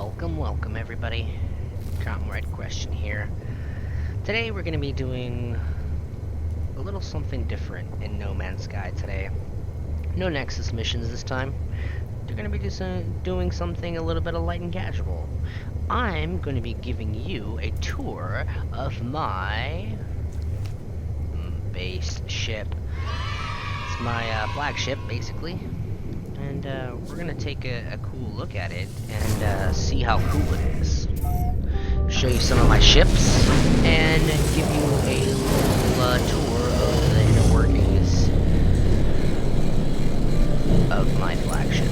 Welcome everybody. Comradequestion here. Today we're going to be doing a little something different in No Man's Sky today. No Nexus missions this time. They're going to be doing something a little bit of light and casual. I'm going to be giving you a tour of my base ship. It's my flagship, basically. And we're going to take a cool look at it and see how cool it is. Show you some of my ships and give you a little tour of the inner workings of my flagship.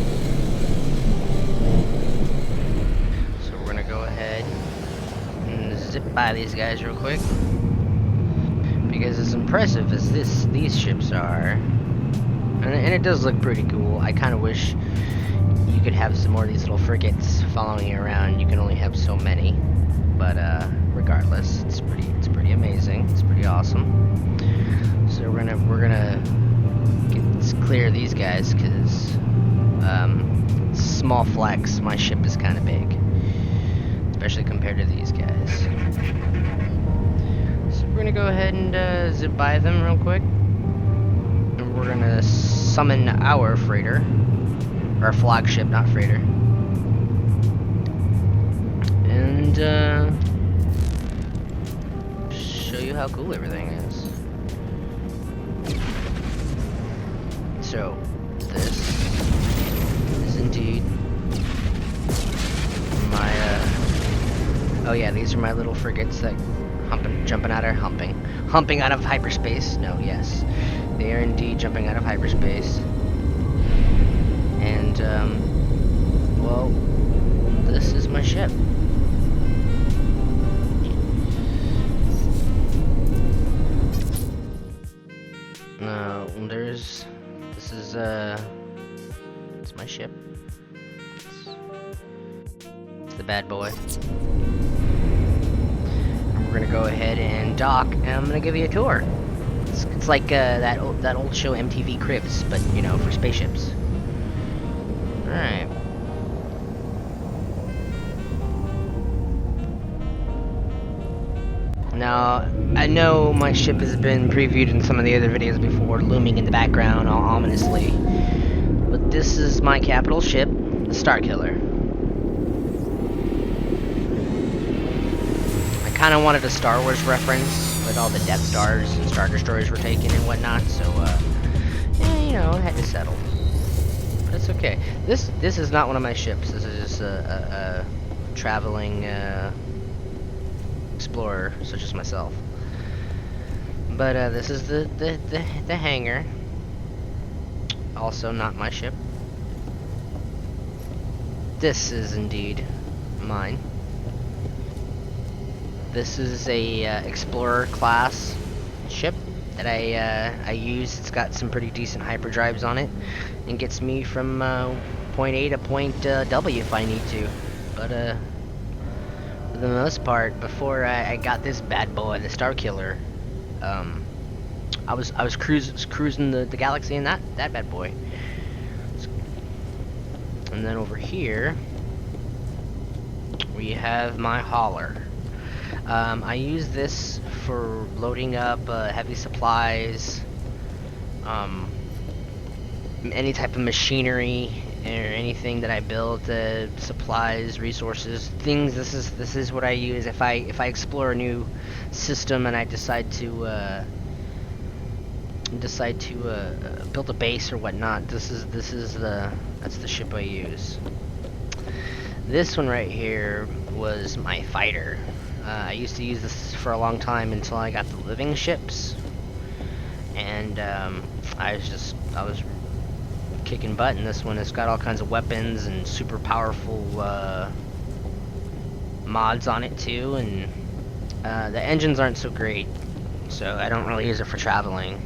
So we're going to go ahead and zip by these guys real quick. Because as impressive as these ships are, and it does look pretty cool. I kind of wish you could have some more of these little frigates following you around. You can only have so many, but regardless, it's pretty amazing. It's pretty awesome. So we're gonna clear these guys because small flex. My ship is kind of big, especially compared to these guys. So we're gonna go ahead and zip by them real quick. We're gonna summon our freighter, or flagship, not freighter, and show you how cool everything is. So, this is indeed my, oh yeah, these are my little frigates that jumping out of humping out of hyperspace. No, yes. They are indeed jumping out of hyperspace. And, well, this is my ship. It's my ship. It's the bad boy. And we're gonna go ahead and dock, and I'm gonna give you a tour. It's like that old show MTV Cribs, but you know, for spaceships. All right. Now I know my ship has been previewed in some of the other videos before, looming in the background ominously, but this is my capital ship, the Starkiller. I kind of wanted a Star Wars reference with all the Death Stars and Star Destroyers were taken and whatnot, so yeah, you know, I had to settle. But it's okay. This is not one of my ships. This is just a traveling explorer, such as myself. But this is the hangar. Also not my ship. This is indeed mine. This is a Explorer class ship that I use. It's got some pretty decent hyperdrives on it, and gets me from point A to point W if I need to. But for the most part, before I got this bad boy, the Starkiller, I was cruising the galaxy in that bad boy. And then over here we have my hauler. I use this for loading up heavy supplies, any type of machinery or anything that I build, supplies, resources, things. This is what I use if I explore a new system and I decide to build a base or whatnot. That's the ship I use. This one right here was my fighter. I used to use this for a long time until I got the living ships, and I was kicking butt in this one. It's got all kinds of weapons and super powerful mods on it too, and the engines aren't so great, so I don't really use it for traveling.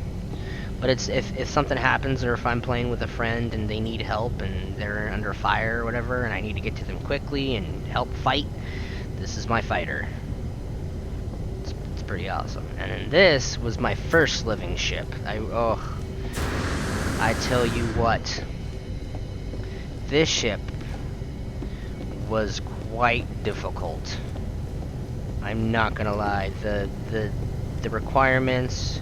But it's if something happens, or if I'm playing with a friend and they need help and they're under fire or whatever, and I need to get to them quickly and help fight, this is my fighter. It's pretty awesome. And then this was my first living ship. I tell you what, this ship was quite difficult. I'm not gonna lie. The requirements,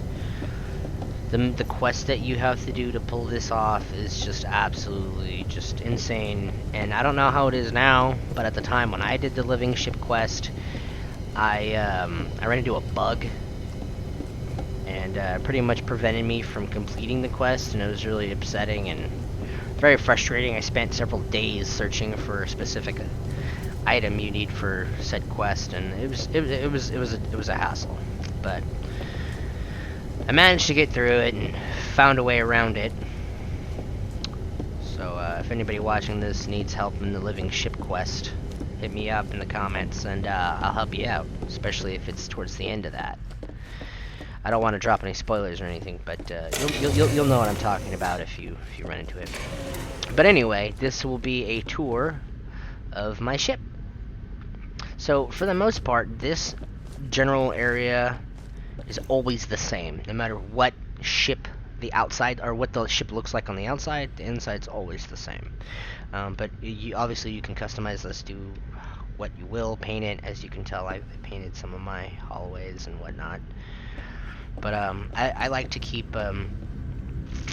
the quest that you have to do to pull this off is just absolutely just insane. And I don't know how it is now, but at the time when I did the living ship quest, I ran into a bug, and pretty much prevented me from completing the quest, and it was really upsetting and very frustrating. I spent several days searching for a specific item you need for said quest, and it was a hassle, but I managed to get through it and found a way around it. So if anybody watching this needs help in the living ship quest, hit me up in the comments, and I'll help you out, especially if it's towards the end of that. I don't want to drop any spoilers or anything, but you'll know what I'm talking about if you run into it. But anyway, this will be a tour of my ship. So for the most part, this general area is always the same, no matter what ship the outside, or what the ship looks like on the outside. The inside's always the same. But obviously you can customize this to what you will, paint it. As you can tell, I painted some of my hallways and whatnot. But I like to keep,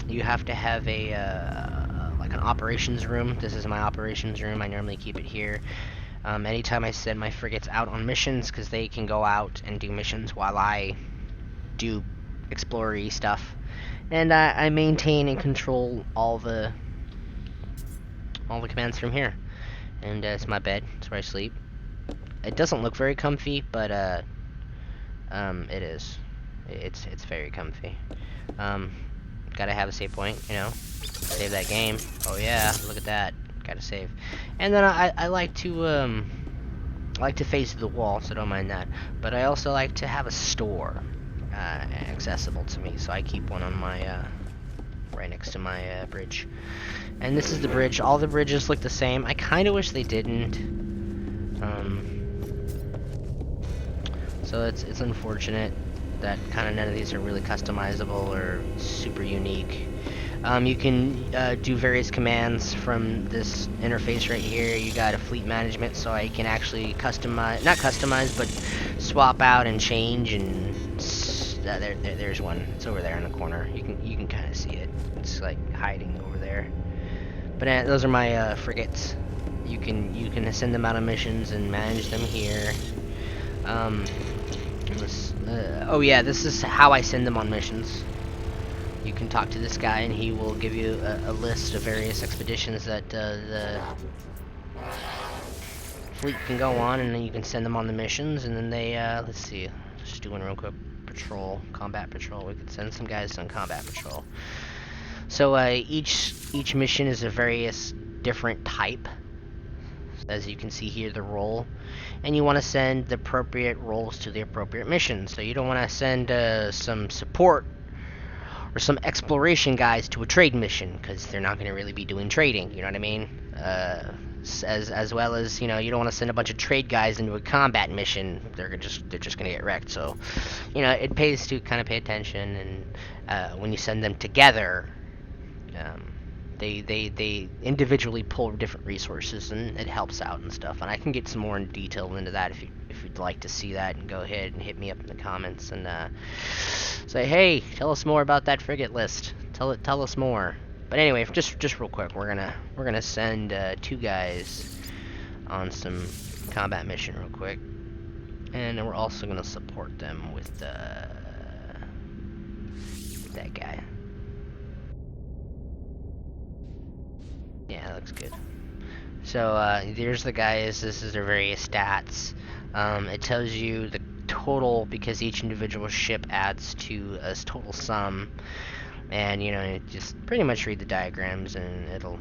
you have to have a like an operations room. This is my operations room. I normally keep it here. Anytime I send my frigates out on missions, because they can go out and do missions while I do explorer-y stuff. And I maintain and control all the commands from here. And it's my bed. It's where I sleep. It doesn't look very comfy, but it is. It's very comfy. Gotta have a save point, you know. Save that game. Oh yeah, look at that. Gotta save. And then I like to face the wall, so don't mind that. But I also like to have a store accessible to me, so I keep one on my right next to my bridge. And this is the bridge. All the bridges look the same. I kind of wish they didn't. So it's unfortunate that kind of none of these are really customizable or super unique. You can do various commands from this interface right here. You got a fleet management, so I can actually customize, not customize, but swap out and change. And there's one. It's over there in the corner. You can kind of see it. It's like hiding over there. But those are my frigates. You can send them out on missions and manage them here. Oh yeah, this is how I send them on missions. You can talk to this guy and he will give you a list of various expeditions that the fleet can go on, and then you can send them on the missions, and then they, let's see, just doing real quick, patrol, combat patrol. We could send some guys on combat patrol. So each mission is a various different type. As you can see here, the role, and you want to send the appropriate roles to the appropriate missions. So you don't want to send some support or some exploration guys to a trade mission, because they're not going to really be doing trading, you know what I mean? As well as, you know, you don't want to send a bunch of trade guys into a combat mission. They're just going to get wrecked. So, you know, it pays to kind of pay attention, and when you send them together, they individually pull different resources, and it helps out and stuff. And I can get some more in detail into that if you'd like to see that, and go ahead and hit me up in the comments and say, hey, tell us more about that frigate list. Tell us more. But anyway, just real quick, we're gonna send 2 guys on some combat mission real quick, and then we're also gonna support them with that guy. Yeah, that looks good. So there's the guys. This is their various stats. It tells you the total, because each individual ship adds to a total sum, and you know, you just pretty much read the diagrams and it'll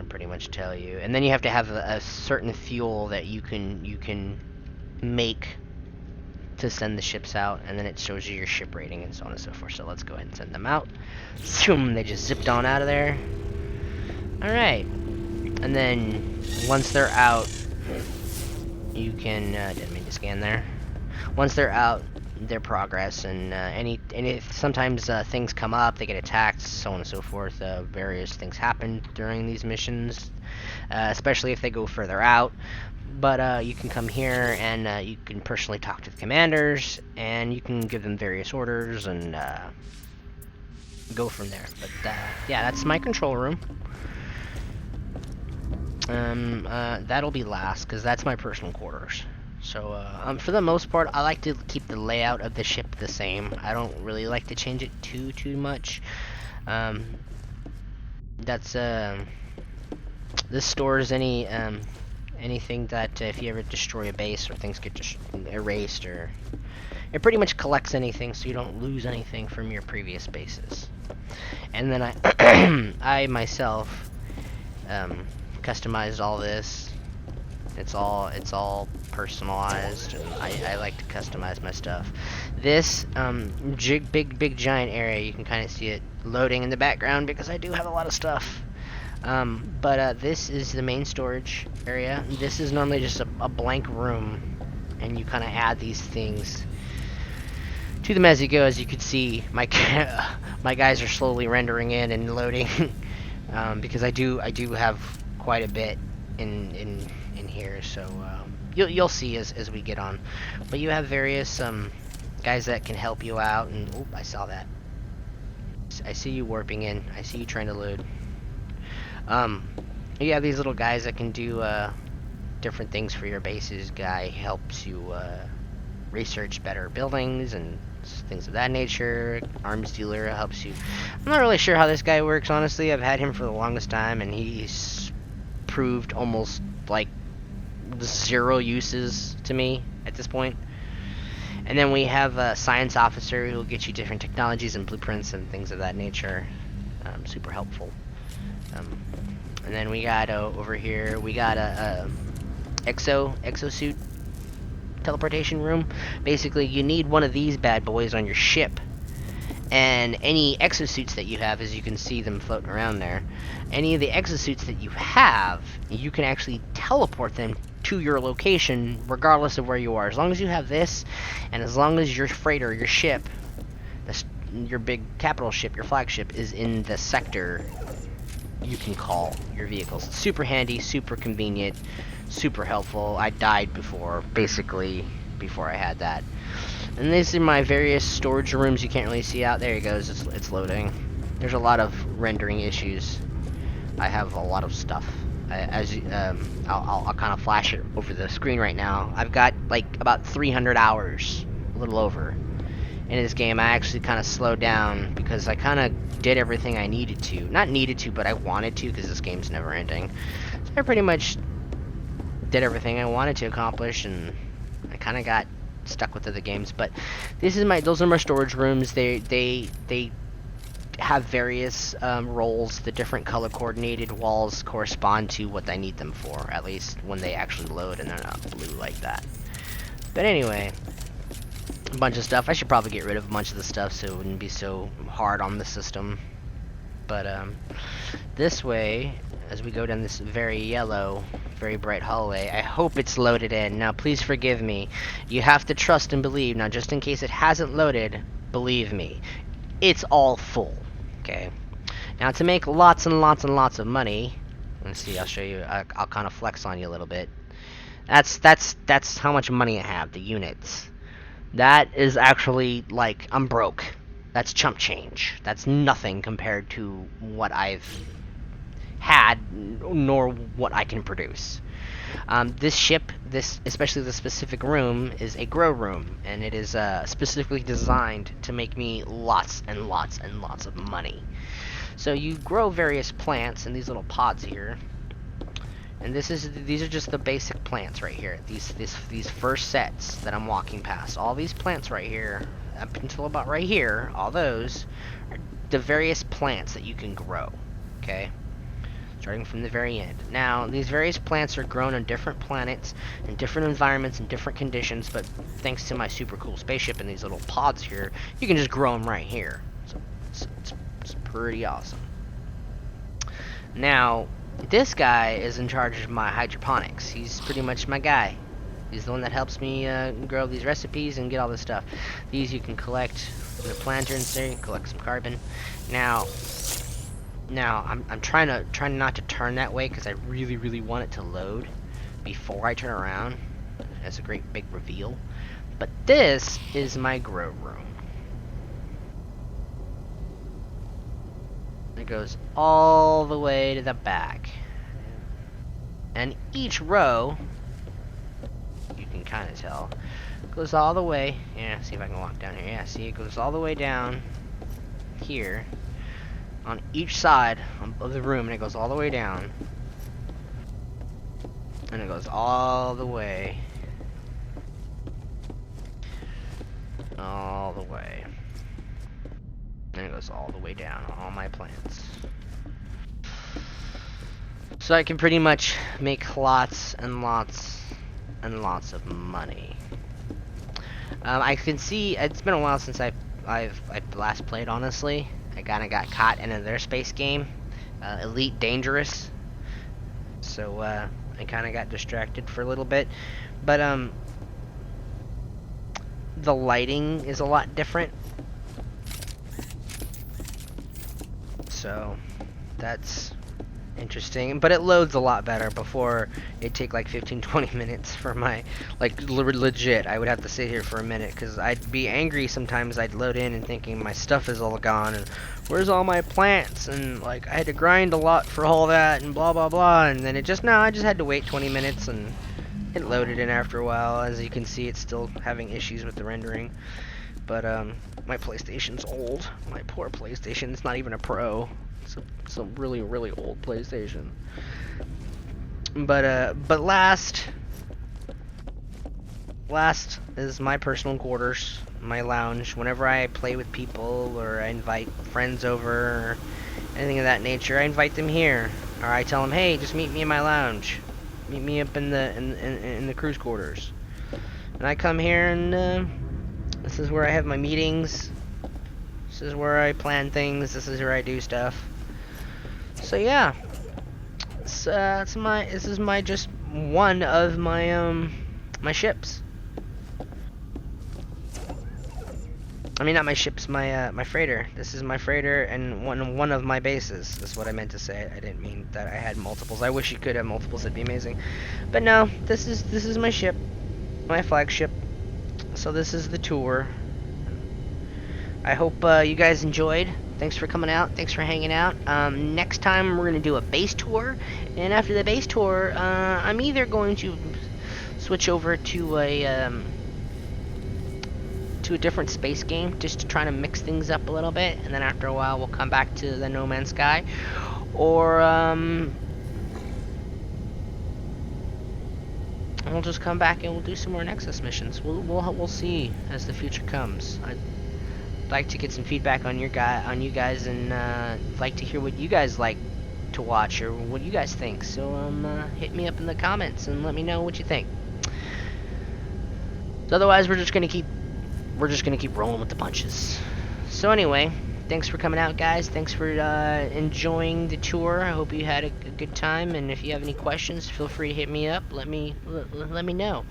pretty much tell you. And then you have to have a certain fuel that you can make to send the ships out, and then it shows you your ship rating and so on and so forth. So let's go ahead and send them out. Zoom, they just zipped on out of there. Alright, and then once they're out, you can, didn't mean to scan there. Once they're out, their progress, and if sometimes things come up, they get attacked, so on and so forth. Various things happen during these missions, especially if they go further out. But you can come here and you can personally talk to the commanders, and you can give them various orders and go from there. But yeah, that's my control room. That'll be last because that's my personal quarters. So for the most part, I like to keep the layout of the ship the same. I don't really like to change it too much. That's this stores anything that if you ever destroy a base or things get just erased, or it pretty much collects anything so you don't lose anything from your previous bases. And then I myself customized all this. It's all personalized, and I like to customize my stuff. This big giant area, you can kind of see it loading in the background because I do have a lot of stuff. But this is the main storage area. This is normally just a blank room, and you kind of add these things to them as you go. As you can see, my guys are slowly rendering in and loading because I do have quite a bit in here. So you'll see as we get on. But you have various guys that can help you out. And oop, I saw that. I see you warping in. I see you trying to load. You have these little guys that can do different things for your bases. Guy helps you research better buildings and things of that nature. Arms dealer helps you. I'm not really sure how this guy works, honestly. I've had him for the longest time, and he's proved almost like 0 uses to me at this point. And then we have a science officer who will get you different technologies and blueprints and things of that nature. Super helpful. And then we got over here, we got a exosuit teleportation room. Basically, you need one of these bad boys on your ship. And any exosuits that you have, as you can see them floating around there, any of the exosuits that you have, you can actually teleport them to your location regardless of where you are. As long as you have this, and as long as your freighter, your ship, your big capital ship, your flagship, is in the sector, you can call your vehicles. It's super handy, super convenient, super helpful. I died before I had that. And these are my various storage rooms. You can't really see out. There it goes. It's loading. There's a lot of rendering issues. I have a lot of stuff. I'll kind of flash it over the screen right now. I've got like about 300 hours, a little over, in this game. I actually kind of slowed down because I kind of did everything I needed to. Not needed to, but I wanted to, because this game's never ending. So I pretty much did everything I wanted to accomplish, and I kind of got stuck with other games. But those are my storage rooms. They have various roles. The different color coordinated walls correspond to what I need them for, at least when they actually load and they're not blue like that. But anyway, a bunch of stuff. I should probably get rid of a bunch of the stuff so it wouldn't be so hard on the system. But this way, as we go down this very yellow, very bright hallway, I hope it's loaded in. Now please forgive me. You have to trust and believe. Now just in case it hasn't loaded, believe me, it's all full. Okay. Now to make lots and lots and lots of money, let's see, I'll show you. I'll kind of flex on you a little bit. That's how much money I have, the units. That is actually, like, I'm broke. That's chump change. That's nothing compared to what I've had, nor what I can produce. This ship, especially the specific room, is a grow room, and it is specifically designed to make me lots and lots and lots of money. So you grow various plants in these little pods here. And these are just the basic plants right here. These first sets that I'm walking past. All these plants right here, up until about right here, all those are the various plants that you can grow. Okay? Starting from the very end. Now, these various plants are grown on different planets, in different environments, in different conditions, but thanks to my super cool spaceship and these little pods here, you can just grow them right here. So it's pretty awesome. Now, this guy is in charge of my hydroponics. He's pretty much my guy. He's the one that helps me grow these recipes and get all this stuff. These you can collect in the planter and there, you can collect some carbon. Now I'm trying not to turn that way because I really want it to load. before I turn around. That's a great big reveal. But this is my grow room. It goes all the way to the back. And each row, you can kind of tell, goes all the way. Yeah, see if I can walk down here. Yeah, see, it goes all the way down here on each side of the room, and it goes all the way down. And it goes all the way. All the way. And it goes all the way down on all my plants. So I can pretty much make lots and lots and lots of money. I can see it's been a while since I've last played. Honestly, I kind of got caught in their space game, Elite Dangerous. So I kind of got distracted for a little bit, but the lighting is a lot different. So that's interesting, but it loads a lot better. Before it'd take like 15-20 minutes for my, like, legit I would have to sit here for a minute because I'd be angry sometimes. I'd load in and thinking my stuff is all gone and where's all my plants, and like I had to grind a lot for all that and blah blah blah, and then I just had to wait 20 minutes and it loaded in after a while. As you can see, it's still having issues with the rendering, but my PlayStation's old. My poor PlayStation. It's not even a Pro. It's a really, really old PlayStation. But last is my personal quarters, my lounge. Whenever I play with people or I invite friends over or anything of that nature, I invite them here, or I tell them, hey, just meet me in my lounge. Meet me up in the crew's quarters. And I come here, and this is where I have my meetings. This is where I plan things. This is where I do stuff. So yeah, this is my just one of my my ships. I mean, not my ships, my freighter. This is my freighter and one of my bases. That's what I meant to say. I didn't mean that I had multiples. I wish you could have multiples. That'd be amazing. But no, this is my ship, my flagship. So this is the tour. I hope you guys enjoyed. Thanks for coming out. Thanks for hanging out. Next time we're going to do a base tour. And after the base tour, I'm either going to switch over to a different space game, just to try to mix things up a little bit. And then after a while, we'll come back to the No Man's Sky. Or we'll just come back and we'll do some more Nexus missions. We'll see as the future comes. I'd like to get some feedback on you guys, and like to hear what you guys like to watch or what you guys think. So hit me up in the comments and let me know what you think. So otherwise, we're just gonna keep rolling with the punches. So anyway, thanks for coming out, guys. Thanks for enjoying the tour. I hope you had a good time. And if you have any questions, feel free to hit me up. Let me know.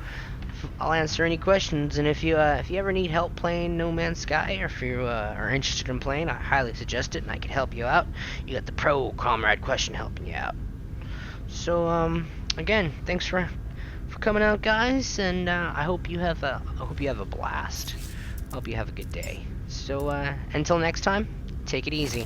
I'll answer any questions. And if you ever need help playing No Man's Sky, or if you are interested in playing, I highly suggest it, and I can help you out. You got the pro Comradequestion helping you out. So again, thanks for coming out, guys, and I hope you have a blast. I hope you have a good day. So until next time, take it easy.